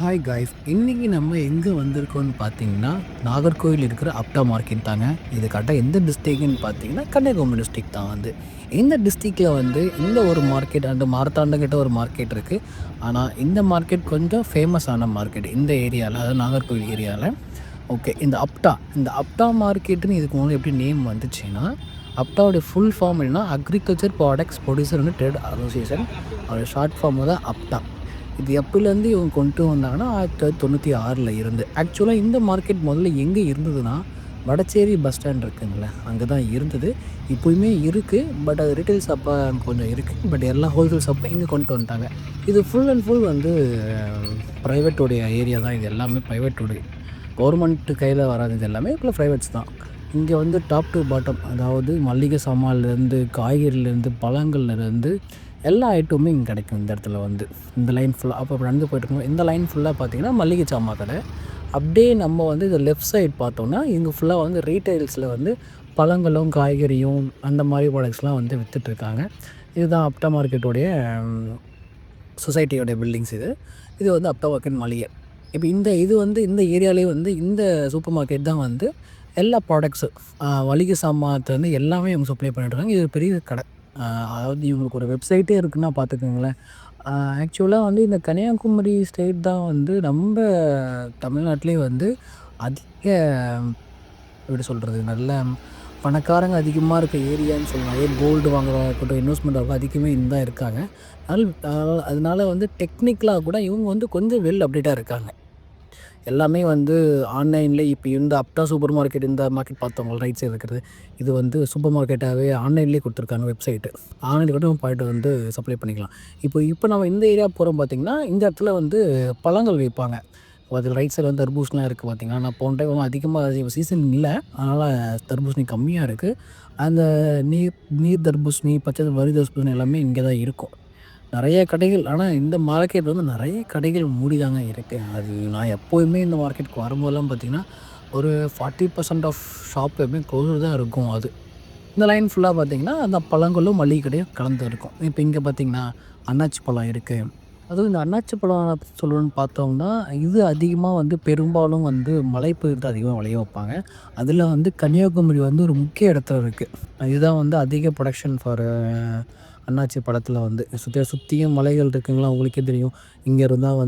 Hi guys, இன்றைக்கி நம்ம எங்கே வந்திருக்கோம்னு பார்த்தீங்கன்னா நாகர்கோவில் இருக்கிற அப்டா மார்க்கெட் தாங்க. இது கரெக்டாக எந்த டிஸ்ட்ரிக்ட்னு பார்த்தீங்கன்னா கன்னியாகுமரி டிஸ்ட்ரிக்ட் தான். இந்த டிஸ்ட்ரிக்டில் இந்த ஒரு மார்க்கெட் மாரத்தாண்டங்கிட்ட ஒரு மார்க்கெட் இருக்குது. ஆனால் இந்த மார்க்கெட் கொஞ்சம் ஃபேமஸான மார்க்கெட் இந்த ஏரியாவில், அதாவது நாகர்கோவில் ஏரியாவில். ஓகே, இந்த அப்டா மார்க்கெட்டுன்னு இதுக்கு முன்னாடி எப்படி நேம் வந்துச்சுன்னா, அப்டாவோடைய ஃபுல் ஃபார்ம் என்னன்னா agriculture products producer and trade association. அதோட ஷார்ட் ஃபார்ம் தான் அப்டா. இது எப்போலேருந்து இவங்க கொண்டு வந்தாங்கன்னா 1996 இருந்து. ஆக்சுவலாக இந்த மார்க்கெட் முதல்ல எங்கே இருந்ததுன்னா, வடச்சேரி பஸ் ஸ்டாண்ட் இருக்குங்களே, அங்கே தான் இருந்தது. இப்போயுமே இருக்குது, பட் அது ரீட்டைல் ஷாப்பாக கொஞ்சம் இருக்குது. பட் எல்லா ஹோல்சேல் ஷாப்பும் இங்கே கொண்டு வந்துட்டாங்க. இது ஃபுல் அண்ட் ஃபுல் ப்ரைவேட்டோடைய ஏரியா தான். இது எல்லாமே ப்ரைவேட்டோடைய, கவர்மெண்ட்டு கையில் வராது. இது எல்லாமே இப்போ ப்ரைவேட்ஸ் தான். இங்கே டாப் டு பாட்டம், அதாவது மளிகை சாமான்லேருந்து, காய்கறிலேருந்து, பழங்கள்லேருந்து எல்லா ஐட்டமுமே இங்கே கிடைக்கும். இந்த இடத்துல இந்த லைன் ஃபுல்லாக அப்போ நடந்து போயிட்டுருக்கோம். இந்த லைன் ஃபுல்லாக பார்த்திங்கன்னா மளிகை சாமான் கடை. அப்படியே நம்ம இது லெஃப்ட் சைட் பார்த்தோன்னா இங்கே ஃபுல்லாக ரீட்டைல்ஸில் பழங்களும் காய்கறியும் அந்த மாதிரி ப்ராடக்ட்ஸ்லாம் விற்றுட்ருக்காங்க. இதுதான் அப்டா மார்க்கெட்டோடைய சொசைட்டியோடைய பில்டிங்ஸ். இது அப்டா மார்க்கெட் மளிகை. இப்போ இந்த ஏரியாவிலே இந்த சூப்பர் மார்க்கெட் தான் எல்லா ப்ராடக்ட்ஸு, மளிகை சாமான்லேருந்து எல்லாமே இவங்க சப்ளை பண்ணிட்டுருக்காங்க. இது பெரிய கடை. அதாவது இவங்களுக்கு ஒரு வெப்சைட்டே இருக்குன்னா பார்த்துக்கோங்களேன். ஆக்சுவலாக இந்த கன்னியாகுமரி ஸ்டேட் தான் நம்ம தமிழ்நாட்டிலே அதிக, எப்படி சொல்கிறது, நல்ல பணக்காரங்க அதிகமாக இருக்க ஏரியான்னு சொல்லலாம். கோல்டு வாங்குறதா இருக்கட்டும், இன்வெஸ்ட்மெண்ட் ஆகும், அதிகமே தான் இருக்காங்க. அதனால டெக்னிக்கலாக கூட இவங்க கொஞ்சம் வெல் அப்டேட்டாக இருக்காங்க. எல்லாமே ஆன்லைனில் இப்போ இந்த அப்டா சூப்பர் மார்க்கெட், இந்த மார்க்கெட் பார்த்தவங்க ரைட் சைடு இருக்கிறது, இது சூப்பர் மார்க்கெட்டாகவே ஆன்லைன்லேயே கொடுத்துருக்காங்க வெப்சைட்டு. ஆன்லைனில் கூட நம்ம போய்ட்டு சப்ளை பண்ணிக்கலாம். இப்போ நம்ம இந்த ஏரியா போகிறோம் பார்த்திங்கன்னா, இந்த இடத்துல பழங்கள் விற்பாங்க. அதில் ரைட் சைடில் தர்பூசணிலாம் இருக்குது பார்த்திங்கன்னா. நான் போன டைம் அதிகமாக சீசன் இல்லை, அதனால் தர்பூசணி கம்மியாக இருக்குது. அந்த நீர் தர்பூசணி, பச்சை வரி தர்பூசணி எல்லாமே இங்கே தான் இருக்கும். நிறைய கடைகள். ஆனால் இந்த மார்க்கெட் நிறைய கடைகள் மூடி தாங்க இருக்குது. அது நான் எப்போயுமே இந்த மார்க்கெட்டுக்கு வரும்போதெல்லாம் பார்த்திங்கன்னா ஒரு 40% ஆஃப் ஷாப் எப்பவுமே க்ளோஸில் தான் இருக்கும். இந்த லைன் ஃபுல்லாக பார்த்திங்கன்னா அந்த பழங்களும் மளிகை கடையும் கலந்து இருக்கும். இப்போ இங்கே பார்த்திங்கன்னா அன்னாச்சி பழம் இருக்குது. அதுவும் இந்த அன்னாச்சி பழம் பற்றி சொல்லணும்னு பார்த்தோம்னா, இது அதிகமாக பெரும்பாலும் மலைப்பகுதியில் அதிகமாக விளைய வைப்பாங்க. அதில் கன்னியாகுமரி ஒரு முக்கிய இடத்துல இருக்குது. இதுதான் அதிக ப்ரொடக்ஷன் ஃபார் அண்ணாச்சி படத்தில் சுற்றியும் மலைகள் இருக்குங்களா, உங்களுக்கே தெரியும். இங்கே இருந்தால்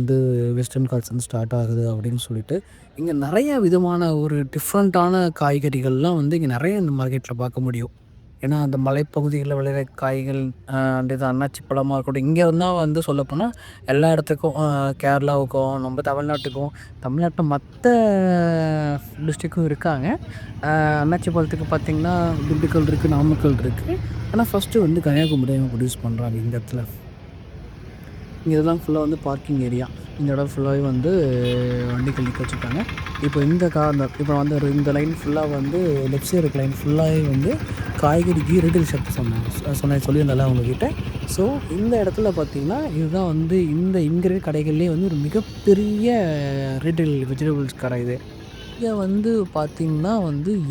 வெஸ்டர்ன் காட்ஸ் ஸ்டார்ட் ஆகுது அப்படின்னு சொல்லிட்டு, இங்கே நிறைய விதமான ஒரு டிஃப்ரெண்ட்டான காய்கறிகள்லாம் இங்கே நிறைய இந்த மார்க்கெட்டில் பார்க்க முடியும். ஏன்னா அந்த மலைப்பகுதிகளில் விளையிற காய்கள், அந்த இது அன்னாச்சி பழமாக இருக்கட்டும், இங்கே இருந்தால் சொல்லப்போனால் எல்லா இடத்துக்கும், கேரளாவுக்கும் நம்ம தமிழ்நாட்டுக்கும், தமிழ்நாட்டில் மற்ற டிஸ்ட்ரிக்கும் இருக்காங்க. அன்னாச்சி பழத்துக்கு பார்த்திங்கன்னா திண்டுக்கல் இருக்குது, நாமக்கல் இருக்குது. ஆனால் ஃபஸ்ட்டு கன்னியாகுமரி ப்ரொடியூஸ் பண்ணுறாங்க இந்த இடத்துல. இங்கே இதெல்லாம் ஃபுல்லாக பார்க்கிங் ஏரியா. இந்த இடம் ஃபுல்லாகவே வண்டிகள் நிற்க வச்சுருக்காங்க. இப்போ இந்த கார்னர், இப்போ இந்த லைன் ஃபுல்லாக லெஃப்ட் சைடு இருக்க லைன் ஃபுல்லாகவே காய்கறிக்கு ரீட்டைல் ஷாப் சொல்லியிருந்தால அவங்கக்கிட்ட. ஸோ இந்த இடத்துல பார்த்திங்கன்னா இதுதான் இந்த இங்கே இருக்க கடைகள்லேயே ஒரு மிகப்பெரிய ரீட்டைல் வெஜிடபிள்ஸ் கடை இது. இங்கே பார்த்திங்கன்னா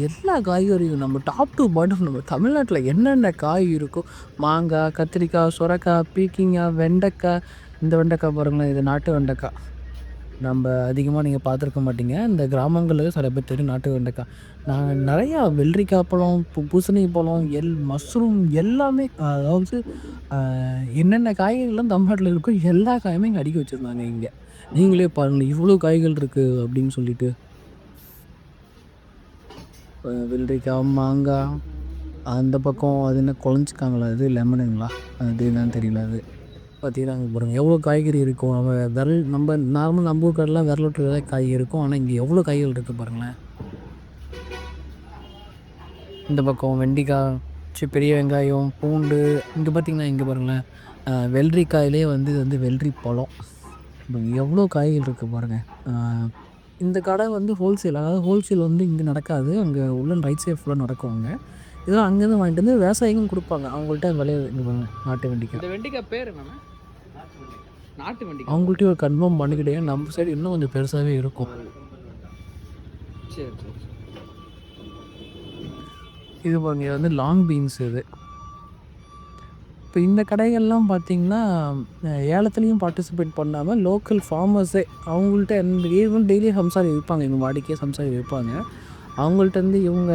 எல்லா காய்கறியும் நம்ம டாப் டு பாட்டம் நம்ம தமிழ்நாட்டில் என்னென்ன காய் இருக்கோ, மாங்காய், கத்திரிக்காய், சுரக்காய், பீக்கிங்காய், வெண்டைக்காய். இந்த வெண்டைக்காய் பாருங்களேன், இது நாட்டு வெண்டைக்காய். நம்ம அதிகமாக நீங்கள் பார்த்துருக்க மாட்டீங்க. இந்த கிராமங்களில் சில பேர் தெரியும் நாட்டு வெண்டைக்காய். நான் நிறையா வெள்ளரிக்காய் பழம், பூசணி பழம், மஷ்ரூம் எல்லாமே, அதாவது என்னென்ன காய்கறிலாம் தமிழ்நாட்டில் இருக்கோ எல்லா காயுமே இங்கே அடுக்கி வச்சுருந்தாங்க. இங்கே நீங்களே பாருங்கள், இவ்வளோ காய்கள் இருக்குது அப்படின்னு சொல்லிட்டு. வெள்ளரிக்காய், மாங்காய், அந்த பக்கம் அது என்ன குழஞ்சிக்காங்களா, அது லெமனுங்களா, அது என்னன்னு தெரியல. அது பார்த்தீங்கன்னா அங்கே பாருங்கள் எவ்வளோ காய்கறி இருக்கும். நம்ம நார்மல் நம்ம ஊர் கடைலாம் விரல் விட்டு காய் இருக்கும். ஆனால் இங்கே எவ்வளோ காய்கள் இருக்குது பாருங்களேன். இந்த பக்கம் வெண்டைக்காய், பெரிய வெங்காயம், பூண்டு. இங்கே பார்த்திங்கன்னா இங்கே பாருங்களேன், வெள்ளரிக்காயிலே இது வெள்ளரி பழம். இப்போ எவ்வளோ காய்கள் இருக்குது பாருங்கள். இந்த கடை ஹோல்சேல், அதாவது ஹோல்சேல் இங்கே நடக்காது. அங்கே உள்ள ரைட் சைடு ஃபுல்லாக நடக்கும். அங்கே இதெல்லாம் அங்கேருந்து வாங்கிட்டு வந்து விவசாயிகளும் கொடுப்பாங்க. அவங்கள்ட்ட விளைய நாட்டு வெண்டிக்காய். இந்த வெண்டிக்காய் பேர் என்னன்னா நாட்டு வெண்டிக்காய். அவங்கள்ட்ட ஒரு கன்ஃபார்ம் பண்ணிக்கிட்டே நம்ம சைடு இன்னும் கொஞ்சம் பெருசாகவே இருக்கும். சரி சரி. இது பாருங்க, லாங் பீன்ஸ். இது இப்போ இந்த கடைகள்லாம் பார்த்திங்கன்னா ஏலத்துலேயும் பார்ட்டிசிபேட் பண்ணாமல் லோக்கல் ஃபார்மர்ஸே அவங்கள்ட்ட ஈவன் டெய்லி சம்சாரி விற்பாங்க, இவங்க வாடிக்கையாக சம்சாரி விற்பாங்க. அவங்கள்ட்ட இவங்க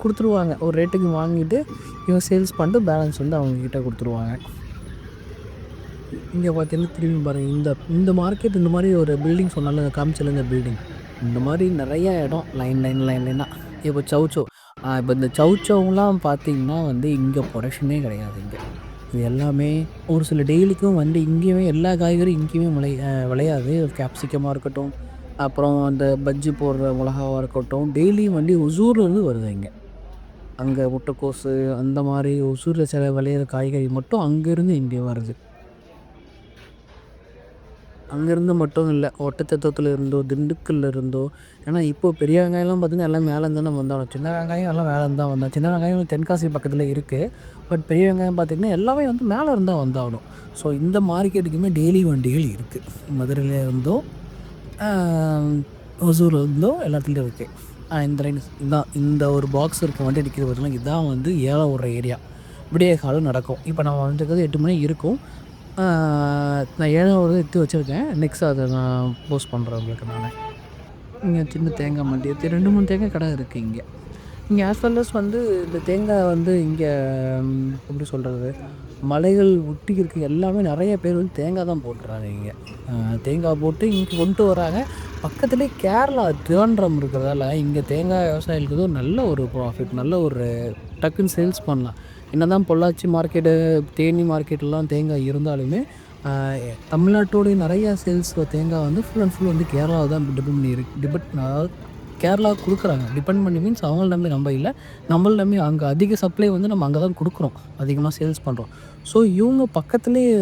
கொடுத்துருவாங்க, ஒரு ரேட்டுக்கு வாங்கிட்டு இவங்க சேல்ஸ் பண்ணிட்டு பேலன்ஸ் அவங்கக்கிட்ட கொடுத்துருவாங்க. இங்கே பார்த்தீங்கன்னா திரும்பி பாருங்கள், இந்த மார்க்கெட் இந்த மாதிரி ஒரு பில்டிங் சொன்னாலும் காமிச்சல, பில்டிங் இந்த மாதிரி நிறையா இடம் லைனாக. இப்போ சவுச்சோ, இப்போ இந்த சவுச்சோவெலாம் பார்த்திங்கன்னா இங்கே ப்ரொடக்ஷனே கிடையாது. இங்கே இது எல்லாமே ஒரு சில டெய்லிக்கும் இங்கேயுமே எல்லா காய்கறியும் இங்கேயுமே விளையாது. கேப்சிகமாக இருக்கட்டும், அப்புறம் அந்த பஜ்ஜி போடுற மிளகாவாக இருக்கட்டும், டெய்லியும் ஒசூர்லேருந்து வருது இங்கே. அங்கே முட்டைக்கோசு அந்த மாதிரி ஒசூரில் சில விளையிற காய்கறி மட்டும் அங்கேருந்து இங்கே வருது. அங்கேருந்து மட்டும் இல்லை, ஒட்டச்சத்திரத்தில் இருந்தோ திண்டுக்கல்ல இருந்தோ. ஏன்னா இப்போது பெரிய வெங்காயம்லாம் பார்த்திங்கன்னா எல்லாம் மேலேருந்து தான் வந்தாலும், சின்ன வெங்காயம் எல்லாம் மேலேருந்து தான் வந்தோம். சின்ன வெங்காயம் தென்காசி பக்கத்தில் இருக்குது. பட் பெரிய வெங்காயம் பார்த்திங்கன்னா எல்லாமே மேலே இருந்தால் வந்தாகணும். ஸோ இந்த மார்க்கெட்டுக்குமே டெய்லி வண்டிகள் இருக்குது. மதுரையில் இருந்தோ ஒசூரில் இருந்தோ எல்லாத்துலேயும் இருக்குது. இந்த லைன் இதுதான், இந்த ஒரு பாக்ஸ் இருக்க வண்டி அடிக்கிற பார்த்தீங்கன்னா இதுதான் ஏலம் விடுற ஏரியா. விடிய காலம் நடக்கும். இப்போ நம்ம வந்துருக்கிறது 8 மணி இருக்கும். நான் 7வது எடுத்து வச்சுருக்கேன். நெக்ஸ்ட் அதை நான் போஸ்ட் பண்ணுறேன் உங்களுக்கு நான். இங்கே சின்ன தேங்காய் மண்டி 2, 3 தேங்காய் கடை இருக்குது இங்கே. இங்கே ஆஸ் வெல் அஸ் இந்த தேங்காய் இங்கே எப்படி சொல்கிறது, மலைகள் ஒட்டி இருக்க எல்லாமே நிறைய பேர் தேங்காய் தான் போட்டுறாங்க இங்கே. தேங்காய் போட்டு இங்கே கொண்டு வராங்க. பக்கத்துலேயே கேரளா திருவனந்தபுரம் இருக்கிறதால இங்கே தேங்காய் விவசாயிகளுக்கு நல்ல ஒரு ப்ராஃபிட், நல்ல ஒரு டக்குன்னு சேல்ஸ் பண்ணலாம். என்ன தான் பொள்ளாச்சி மார்க்கெட்டு, தேனி மார்க்கெட்லாம் தேங்காய் இருந்தாலுமே தமிழ்நாட்டோடைய நிறையா சேல்ஸ் தேங்காய் ஃபுல் அண்ட் ஃபுல் கேரளாவை தான் டிபெண்ட் பண்ணி அதாவது கேரளா கொடுக்குறாங்க. டிபெண்ட் பண்ணி மீன்ஸ் அவங்கள நம்பி நம்ம இல்லை, நம்மள நம்பி அங்கே அதிக சப்ளை நம்ம அங்கே தான் கொடுக்குறோம், அதிகமாக சேல்ஸ் பண்ணுறோம். ஸோ இவங்க பக்கத்துலேயே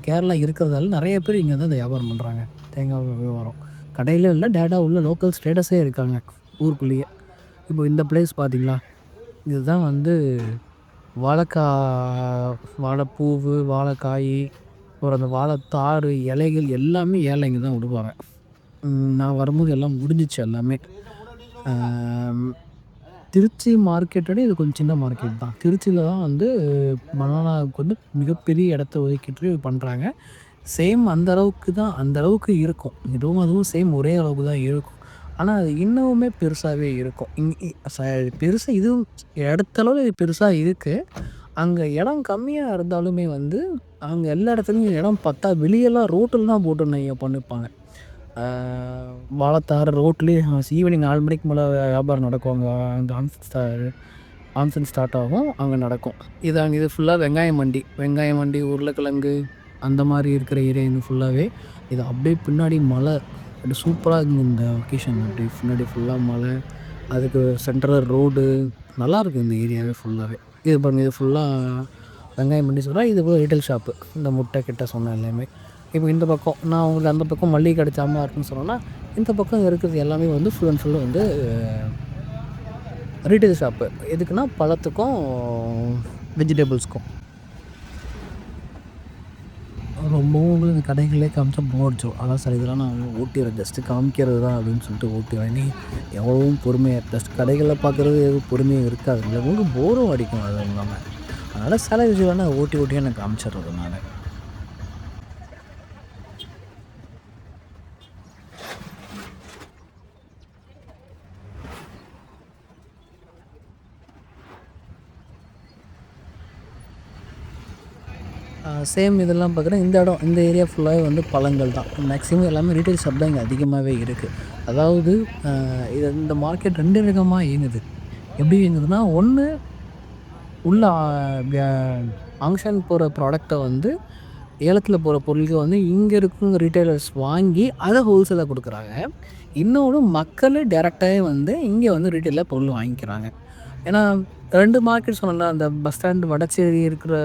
கேரளா இருக்கிறதால நிறைய பேர் இங்கே தான் இந்த வியாபாரம் பண்ணுறாங்க. தேங்காய் வியாபாரம் கடையில் இல்லை, டேட்டா உள்ள லோக்கல் ஸ்டேட்டஸே இருக்காங்க ஊருக்குள்ளேயே. இப்போ இந்த பிளேஸ் பார்த்திங்களா, இதுதான் வாழைப்பூவு, வாழைக்காய், அப்புறம் அந்த வாழைத்தாறு, இலைகள் எல்லாமே ஏலம் இங்கே தான் விடுவாங்க. நான் வரும்போது எல்லாம் முடிஞ்சிச்சு எல்லாமே. திருச்சி மார்க்கெட்டோட இது கொஞ்சம் சின்ன மார்க்கெட் தான். திருச்சியில் தான் பனானாவுக்கு மிகப்பெரிய இடத்த ஒதுக்கிட்டு பண்ணுறாங்க. சேம் அந்த அளவுக்கு இருக்கும். அதுவும் சேம் ஒரே அளவுக்கு தான் இருக்கும். ஆனால் அது இன்னமுமே பெருசாகவே இருக்கும். பெருசாக இதுவும் இடத்தளவு பெருசாக இருக்குது. அங்கே இடம் கம்மியாக இருந்தாலுமே அங்கே எல்லா இடத்துலையும் இடம் பத்தா வெளியெல்லாம் ரோட்டில் தான் போட்டு பண்ணிப்பாங்க. வாழைத்தாறு ரோட்லேயே ஈவினிங் 4 மணிக்கு மேலே வியாபாரம் நடக்கும். அங்கே ஆன்சன் ஸ்டார்ட் ஆகும், அங்கே நடக்கும். இது ஃபுல்லாக வெங்காய மண்டி, உருளைக்கிழங்கு அந்த மாதிரி இருக்கிற ஏரியா. இது ஃபுல்லாகவே இது அப்படியே பின்னாடி மலை, அப்படி சூப்பராக இருக்குது இந்த லொக்கேஷன். அப்படி பின்னாடி ஃபுல்லாக மலை, அதுக்கு சென்ட்ரல் ரோடு, நல்லாயிருக்கு இந்த ஏரியாவே ஃபுல்லாகவே. இது பாருங்கள், இது ஃபுல்லாக வெங்காயம் மண்டி சொல்கிறேன். இது போல் ரீட்டைல் ஷாப்பு, இந்த முட்டை கிட்ட சொன்னேன் எல்லாமே. இப்போ இந்த பக்கம் நான் உங்களுக்கு அந்த பக்கம் மல்லிகை கடை சாமா இருக்குன்னு சொன்னோன்னா, இந்த பக்கம் இருக்கிறது எல்லாமே full and full retail shop. எதுக்குன்னா பழத்துக்கும் வெஜிடபிள்ஸ்க்கும். ரொம்பவும் இந்த கடைகளே காமிச்சா போர்டிச்சோம். அதான் சார், இதெல்லாம் நான் ஓட்டிடுறேன், ஜஸ்ட்டு காமிக்கிறது தான் அப்படின்னு சொல்லிட்டு ஓட்டிடுவேன். நீ எவ்வளவும் பொறுமையாக ஜஸ்ட் கடைகளில் பார்க்குறது எதுவும் பொறுமையாக இருக்காது, இல்லை உங்களுக்கு போரும் அடிக்கும். அது இல்லாமல் அதனால் சில விஷயம் வேணால் ஓட்டியாக எனக்கு காமிச்சிடுறது நான். சேம் இதெல்லாம் பார்க்குறேன். இந்த ஏரியா ஃபுல்லாகவே பழங்கள் தான். மேக்ஸிமம் எல்லாமே ரீட்டைல் ஷாப் தான் இங்கே அதிகமாகவே இருக்குது. அதாவது இந்த மார்க்கெட் 2 விதமாக இயங்குது. எப்படி இயங்குதுன்னா, ஒன்று உள்ள ஃபங்க்ஷன் போகிற ப்ராடக்டை ஏலத்தில் போகிற பொருளுக்கு இங்கே இருக்குங்க ரீட்டைலர்ஸ் வாங்கி அதை ஹோல்சேலாக கொடுக்குறாங்க. இன்னொன்று மக்களே டேரெக்டாகவே இங்கே ரீட்டைலில் பொருள் வாங்கிக்கிறாங்க. ஏன்னா 2 மார்க்கெட் சொன்னல, அந்த பஸ் ஸ்டாண்டு வடச்சேரி இருக்கிற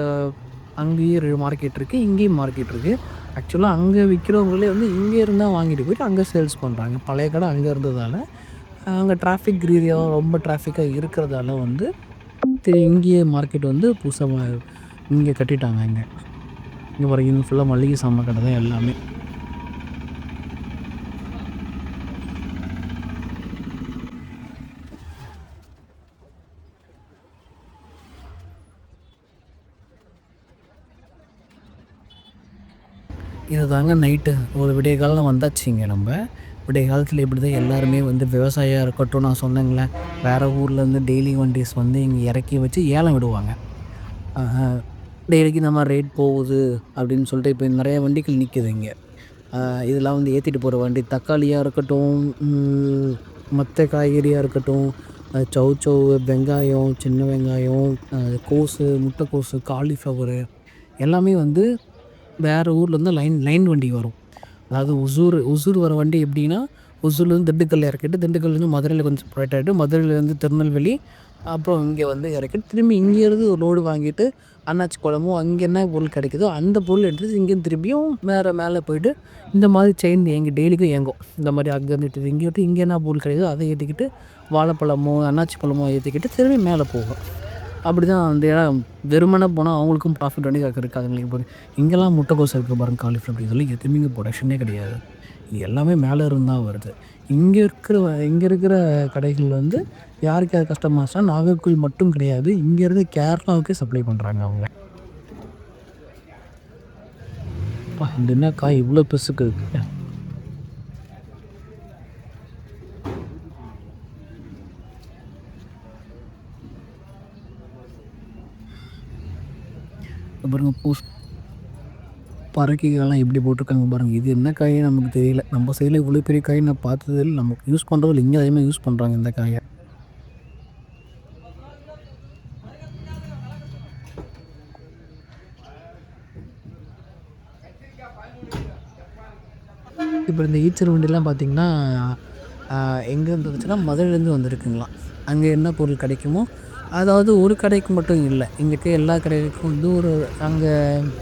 அங்கேயும் மார்க்கெட் இருக்குது, இங்கேயும் மார்க்கெட் இருக்குது. ஆக்சுவலாக அங்கே விற்கிறவங்களே இங்கே இருந்தால் வாங்கிட்டு போய்ட்டு அங்கே சேல்ஸ் பண்ணுறாங்க. பழைய கடை அங்கே இருந்ததால் அங்கே டிராஃபிக் ரீதியாக ரொம்ப டிராஃபிக்காக இருக்கிறதால இங்கேயே மார்க்கெட் புதுசாக இங்கே கட்டிட்டாங்க. இங்கே பாருங்க, ஃபுல்லாக மளிகை சாமான் கடை தான் எல்லாமே. இது தாங்க நைட்டு ஒரு விடிய காலம் வந்தாச்சுங்க நம்ம. விடிய காலத்தில் இப்படி தான் எல்லாருமே வந்து விவசாயியாக இருக்கட்டும், நான் சொன்னேங்களே வேறு ஊர்லேருந்து டெய்லி வண்டீஸ் வந்து இங்கே இறக்கி வச்சு ஏலம் விடுவாங்க. டெய்லிக்கு இந்த மாதிரி ரேட் போகுது அப்படின்னு சொல்லிட்டு இப்போ நிறைய வண்டிகள் நிற்கிது இங்கே. இதெல்லாம் வந்து ஏற்றிட்டு போகிற வண்டி தக்காளியாக இருக்கட்டும், மற்ற காய்கறியாக இருக்கட்டும், சௌசௌ, வெங்காயம், சின்ன வெங்காயம், கோஸு, முட்டைக்கோஸு, காலிஃப்ளவரு எல்லாமே வந்து வேறு ஊர்லேருந்து லைன் லைன் வண்டி வரும். அதாவது ஒசூர் வர வண்டி எப்படின்னா, ஒசூர்லேருந்து திண்டுக்கல்ல இறக்கிட்டு, திண்டுக்கல்லேருந்து மதுரையில் கொஞ்சம் ஸ்ப்ரெட் ஆகிட்டு, மதுரையிலேருந்து திருநெல்வேலி, அப்புறம் இங்கே வந்து இறக்கிட்டு, திரும்பி இங்கேருந்து ஒரு லோடு வாங்கிட்டு, அண்ணாச்சி குளமோ அங்கே என்ன பொருள் கிடைக்குதோ அந்த பொருள் எடுத்துகிட்டு இங்கேருந்து திரும்பியும் வேறு மேலே போய்ட்டு இந்த மாதிரி செயின் டெய்லிக்கும் இயங்கும். இந்த மாதிரி அங்கேருந்து இங்கே விட்டு இங்கே என்ன பொருள் கிடைக்குதோ அதை ஏற்றிக்கிட்டு, வாழைப்பழமோ அண்ணாச்சி பழமோ ஏற்றிக்கிட்டு திரும்பி மேலே போகும். அப்படி தான் வந்து ஏன்னா வெறுமனே போனால் அவங்களுக்கும் ப்ராஃபிட் வண்டி இருக்காதுங்க. இப்போ இங்கெல்லாம் முட்டைக்கோஸ் இருக்குது பாருங்க, காலிஃப்ளவர் இதெல்லாம் எதுவுமே இங்கே ப்ரொடக்ஷனே கிடையாது. இது எல்லாமே மேலே இருந்து தான் வருது. இங்கே இருக்கிற கடைகள் வந்து யாருக்கு அது கஸ்டமர்ஸ்னால் நாகர்கோவில் மட்டும் கிடையாது, இங்கேருந்து கேரளாவுக்கே சப்ளை பண்ணுறாங்க அவங்க. இந்த என்ன காய் இவ்வளோ பெருசுக்கு இருக்குது. பாருங்க பறக்கைகள்லாம் எப்படி போட்டிருக்காங்க பாருங்கள். இது என்ன காய் நமக்கு தெரியல. நம்ம சைடில் இவ்வளோ பெரிய காய் நான் பார்த்ததில் நமக்கு யூஸ் பண்ணுறதில்ல. இங்கே அதிகமாக யூஸ் பண்ணுறாங்க இந்த காயை. இப்போ இந்த ஈச்சர் வண்டிலாம் பார்த்திங்கன்னா எங்கேருந்து வந்துச்சுன்னா மதுரையிலேருந்து வந்திருக்குங்களாம். அங்கே என்ன பொருள் கிடைக்குமோ, அதாவது ஒரு கடைக்கு மட்டும் இல்லை, இங்கே எல்லா கடைக்கும் வந்து ஒரு அங்கே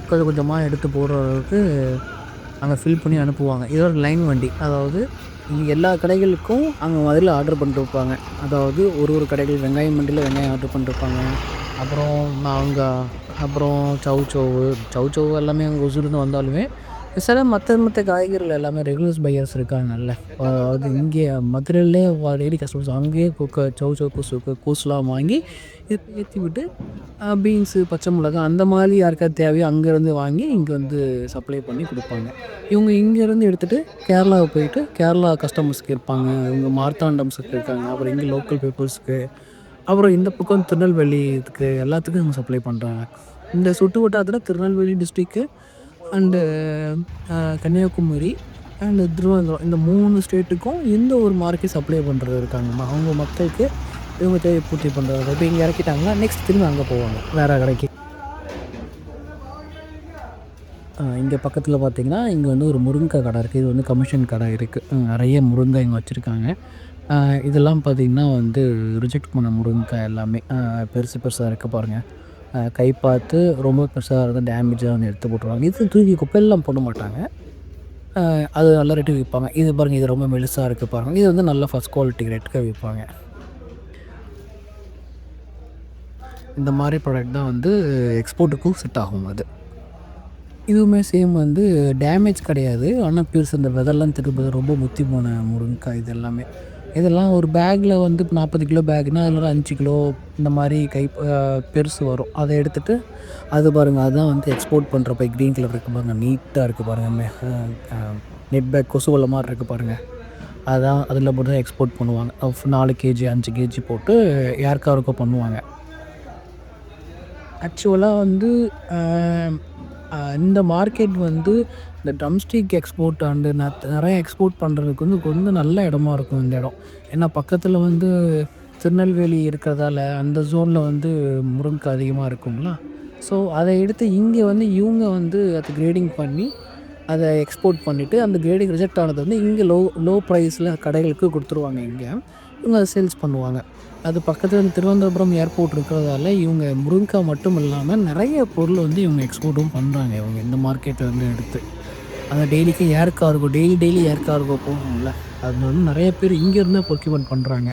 கொஞ்சம் கொஞ்சமாக எடுத்து போடுற அளவுக்கு அங்கே ஃபில் பண்ணி அனுப்புவாங்க. இது ஒரு லைன் வண்டி. அதாவது இங்கே எல்லா கடைகளுக்கும் அங்கே மதுரையில் ஆர்டர் பண்ணிட்டு வைப்பாங்க. அதாவது ஒரு கடைகள் வெங்காயம் வண்டியில் வெங்காயம் ஆர்டர் பண்ணிருப்பாங்க. அப்புறம் மாங்காய், அப்புறம் சௌசௌ எல்லாமே அங்கே ஒசூர்லேருந்து வந்தாலுமே சில மற்ற காய்கறிகள் எல்லாமே ரெகுலர்ஸ் பையர்ஸ் இருக்காங்கல்ல. அதாவது இங்கே மதுரையிலே டெய்லி கஸ்டமர்ஸ் அங்கேயே சௌசௌ, கோஸ்லாம் வாங்கி ஏற்றி விட்டு பீன்ஸு, பச்சை மிளகாய் அந்த மாதிரி யாருக்காவது தேவையோ அங்கேருந்து வாங்கி இங்கே வந்து சப்ளை பண்ணி கொடுப்பாங்க. இவங்க இங்கேருந்து எடுத்துகிட்டு கேரளாவை போயிட்டு கேரளா கஸ்டமர்ஸ்க்கு இருப்பாங்க, இவங்க மார்த்தாண்டம்ஸுக்கு இருக்காங்க, அப்புறம் இங்கே லோக்கல் பீப்புள்ஸுக்கு, அப்புறம் இந்த பக்கம் திருநெல்வேலி இதுக்கு எல்லாத்துக்கும் இவங்க சப்ளை பண்ணுறாங்க. இந்த சுற்று வட்டாரத்தில் திருநெல்வேலி டிஸ்ட்ரிக்கு அண்டு கன்னியாகுமரி அண்டு திருவனந்தபுரம் இந்த 3 ஸ்டேட்டுக்கும் இந்த ஒரு மார்க்கெட் சப்ளை பண்ணுறது இருக்காங்கம்மா. அவங்க மக்களுக்கு இவங்க தேவை பூர்த்தி பண்ணுறது. இப்போ இங்கே இறக்கிட்டாங்கன்னா நெக்ஸ்ட் திரும்பி அங்கே போவாங்க வேறு கடைக்கு. இங்கே பக்கத்தில் பார்த்திங்கன்னா இங்கே வந்து ஒரு முருங்கைக்காய் கடை இருக்குது. இது வந்து கமிஷன் கடை இருக்குது. நிறைய முருங்கை இங்கே வச்சுருக்காங்க. இதெல்லாம் பார்த்திங்கன்னா வந்து ரிஜெக்ட் பண்ண முருங்கைக்காய் எல்லாமே பெருசாக இருக்குது பாருங்கள். கை பார்த்து ரொம்ப பெருசாக இருந்தால் டேமேஜாக வந்து எடுத்து போட்டுருவாங்க. இது தூக்கி குப்பையெல்லாம் போட மாட்டாங்க. அது நல்ல ரேட்டுக்கு விற்பாங்க. இது பாருங்கள், இது ரொம்ப மெலிசாக இருக்குது பாருங்கள். இது வந்து நல்ல ஃபஸ்ட் குவாலிட்டி ரேட்டுக்கு விற்பாங்க. இந்த மாதிரி ப்ராடக்ட் தான் வந்து எக்ஸ்போர்ட்டுக்கும் செட் ஆகும். அது இதுவுமே சேம் வந்து டேமேஜ் கிடையாது. ஆனால் பெருசு இந்த விதெல்லாம் திருப்பது ரொம்ப முத்தி போன முருங்கைக்காய் இது எல்லாமே. இதெல்லாம் ஒரு பேக்கில் வந்து இப்போ 40 கிலோ பேக்னால் அதில் 5 கிலோ இந்த மாதிரி பெருசு வரும். அதை எடுத்துகிட்டு அது பாருங்கள், அதுதான் வந்து எக்ஸ்போர்ட் பண்ணுறப்ப க்ரீன் கலர் இருக்குது பாருங்கள், நீட்டாக இருக்குது பாருங்கள். நெட் பேக் கொசு வலை மாதிரி இருக்குது பாருங்கள். அதான் அதில் போட்டு தான் எக்ஸ்போர்ட் பண்ணுவாங்க. 4 கேஜி 5 கேஜி போட்டு யாருக்காருக்கோ பண்ணுவாங்க. ஆக்சுவலாக வந்து இந்த மார்க்கெட் வந்து இந்த ட்ரம்ஸ்டிக் எக்ஸ்போர்ட் அண்டு நிறைய எக்ஸ்போர்ட் பண்ணுறதுக்கு வந்து கொஞ்சம் நல்ல இடமா இருக்கும் இந்த இடம். ஏன்னா பக்கத்தில் வந்து திருநெல்வேலி இருக்கிறதால அந்த ஜோனில் வந்து முருங்கை அதிகமாக இருக்குங்களா. ஸோ அதை எடுத்து இங்கே வந்து இவங்க வந்து அதை கிரேடிங் பண்ணி அதை எக்ஸ்போர்ட் பண்ணிவிட்டு அந்த கிரேடிங் ரிஜெக்ட் ஆனது வந்து இங்கே லோ ப்ரைஸில் கடைகளுக்கு கொடுத்துருவாங்க. இவங்க அதை சேல்ஸ் பண்ணுவாங்க. அது பக்கத்தில் வந்து திருவனந்தபுரம் ஏர்போர்ட் இருக்கிறதால இவங்க முருங்கைக்காய் மட்டும் இல்லாமல் நிறைய பொருள் வந்து இவங்க எக்ஸ்போர்ட்டும் பண்ணுறாங்க. இவங்க இந்த மார்க்கெட்டை வந்து எடுத்து அந்த டெய்லிக்கு air cargo daily air cargo போகணும்ல, அது வந்து நிறைய பேர் இங்கேருந்து ப்ரொக்யூர்மெண்ட் பண்ணுறாங்க.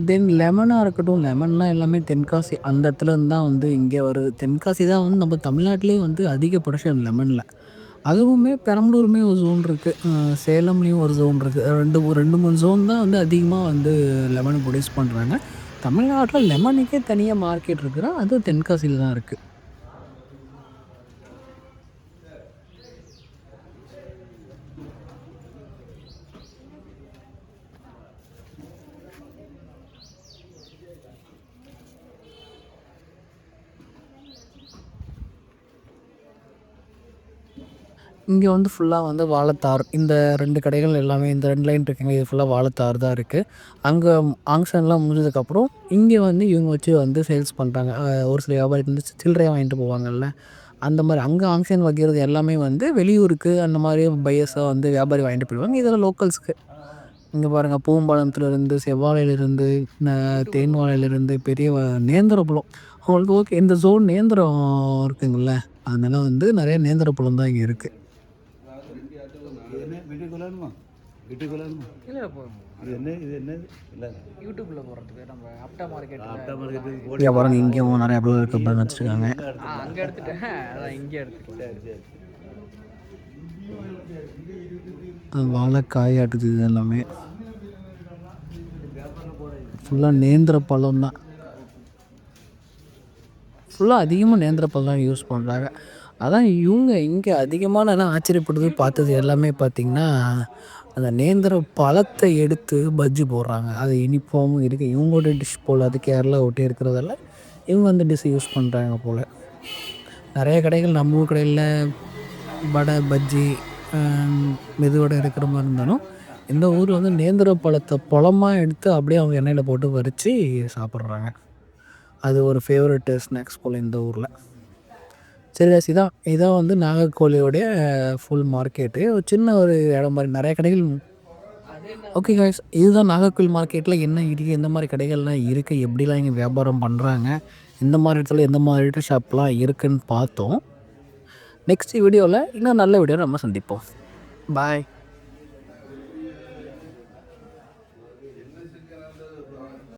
தென் லெமனாக இருக்கட்டும், லெமன்லாம் எல்லாமே தென்காசி அந்த இடத்துலேருந்து தான் வந்து இங்கே வருது. தென்காசி தான் வந்து நம்ம தமிழ்நாட்டிலேயே வந்து அதிக ப்ரொடக்ஷன் லெமனில். அதுவுமே பெரம்பலூருமே ஒரு ஜோன் இருக்குது, சேலம்லேயும் ஒரு ஜோன் இருக்குது. 2 3 ஜோன் தான் வந்து அதிகமாக வந்து லெமன் ப்ரொடியூஸ் பண்ணுறாங்க. தமிழ்நாட்டில் லெமனுக்கே தனியாக மார்க்கெட் இருக்குன்னா அது தென்காசியில் தான் இருக்குது. இங்கே வந்து ஃபுல்லாக வந்து வாழைத்தார். இந்த 2 கடைகள் எல்லாமே இந்த 2 லைன் இருக்குங்க. இது ஃபுல்லாக வாழைத்தார் தான் இருக்குது. அங்கே ஆங்ஷன்லாம் முடிஞ்சதுக்கப்புறம் இங்கே வந்து இவங்க வச்சு வந்து சேல்ஸ் பண்ணுறாங்க. ஒரு சில வியாபாரி வந்து சில்லறையாக வாங்கிட்டு போவாங்கல்ல, அந்த மாதிரி அங்கே ஆங்ஷன் வைக்கிறது எல்லாமே வந்து வெளியூருக்கு அந்த மாதிரி பையர்ஸாக வந்து வியாபாரி வாங்கிட்டு போயிடுவாங்க. இதெல்லாம் லோக்கல்ஸ்க்கு. இங்கே பாருங்கள், பூவம்பாளையத்துலேருந்து, செவ்வாழையிலேருந்து, தேன் வாழையிலேருந்து, பெரிய நேந்திரப்பழம். உங்களுக்கு ஓகே, இந்த ஜோன் நேந்திரம் இருக்குங்கள்ல, அதனால வந்து நிறைய நேந்திரப்பழம் தான் இங்கே இருக்குது. இல்லை போதும். யூடியூப்பில் போடுறதுக்கு நம்ம அப்டா மார்க்கெட் இங்கே பாருங்க, இங்கேயும் நிறைய பேர் இருக்க வச்சுருக்காங்க. அங்கே எடுத்துட்டேன், அதான் இங்கே எடுத்துட்டேன். வாழைக்காய் ஆட்டுது, இது எல்லாமே ஃபுல்லாக நேந்திர பழம் தான். ஃபுல்லாக அதிகமாக நேந்திர பழம் தான் யூஸ் பண்ணுறாங்க. அதான் இவங்க இங்கே அதிகமாக நான் ஆச்சரியப்படுது பார்த்தது எல்லாமே பார்த்திங்கன்னா, அந்த நேந்திர பழத்தை எடுத்து பஜ்ஜி போடுறாங்க. அது இனிப்பாகவும் இருக்குது. இவங்களோட டிஷ் போல், அது கேரளா ஒட்டி இருக்கிறதால இவங்க அந்த டிஷ்ஷை யூஸ் பண்ணுறாங்க போல். நிறைய கடைகள் நம்ம ஊர் கடையில் வடை, பஜ்ஜி, மெதுவடை இருக்கிற மாதிரி இருந்தாலும், இந்த ஊரில் வந்து நேந்திர பழத்தை பழமாக எடுத்து அப்படியே அவங்க எண்ணெயில் போட்டு வறுத்து சாப்பிட்றாங்க. அது ஒரு ஃபேவரட்டு ஸ்நாக்ஸ் போல் இந்த ஊரில். சரி guys, இதான் வந்து நாகர்கோவிலோடைய ஃபுல் மார்க்கெட்டு. ஒரு சின்ன ஒரு இடம் மாதிரி நிறைய கடைகள். ஓகே guys, இதுதான் நாகர்கோவில் மார்க்கெட்டில் என்ன இருக்குது, எந்த மாதிரி கடைகள்லாம் இருக்குது, எப்படிலாம் இங்கே வியாபாரம் பண்ணுறாங்க, இந்த மாதிரி இடத்துல எந்த மாதிரி ஷாப்லாம் இருக்குதுன்னு பார்த்தோம். நெக்ஸ்ட் வீடியோவில் இன்னும் நல்ல வீடியோவில் நம்ம சந்திப்போம். பாய்.